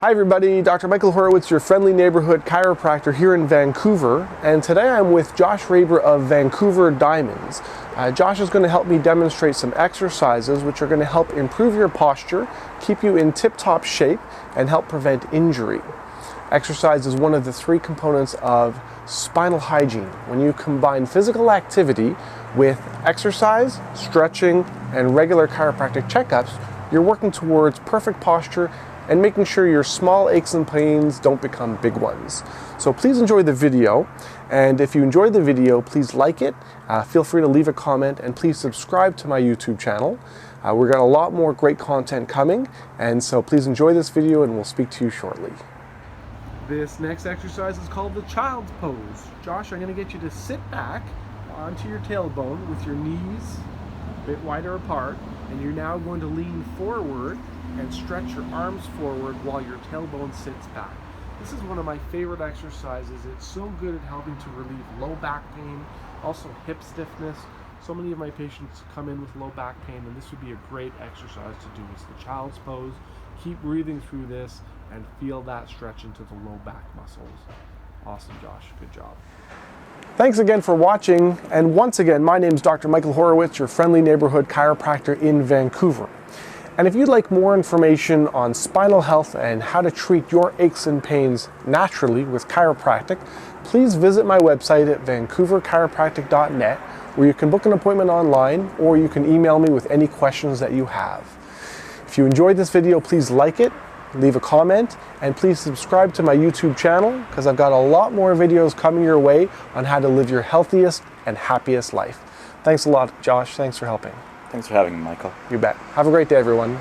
Hi everybody, Dr. Michael Horowitz, your friendly neighborhood chiropractor here in Vancouver, and today I'm with Josh Raber of Vancouver Diamonds. Josh is going to help me demonstrate some exercises which are going to help improve your posture, keep you in tip-top shape, and help prevent injury. Exercise is one of the three components of spinal hygiene. When you combine physical activity with exercise, stretching, and regular chiropractic checkups, you're working towards perfect posture and making sure your small aches and pains don't become big ones. So please enjoy the video, and if you enjoyed the video, please like it, feel free to leave a comment, and please subscribe to my YouTube channel. We've got a lot more great content coming, and so please enjoy this video and we'll speak to you shortly. This next exercise is called the child's pose. Josh, I'm going to get you to sit back onto your tailbone with your knees a bit wider apart, and you're now going to lean forward and stretch your arms forward while your tailbone sits back. This is one of my favorite exercises. It's so good at helping to relieve low back pain, also hip stiffness. So many of my patients come in with low back pain, and this would be a great exercise to do. It's the child's pose. Keep breathing through this and feel that stretch into the low back muscles. Awesome, Josh. Good job. Thanks again for watching, and once again, my name is Dr. Michael Horowitz, your friendly neighborhood chiropractor in Vancouver. And if you'd like more information on spinal health and how to treat your aches and pains naturally with chiropractic, please visit my website at vancouverchiropractic.net, where you can book an appointment online, or you can email me with any questions that you have. If you enjoyed this video, please like it, leave a comment, and please subscribe to my YouTube channel, because I've got a lot more videos coming your way on how to live your healthiest and happiest life. Thanks a lot, Josh. Thanks for helping. Thanks for having me, Michael. You bet. Have a great day, everyone.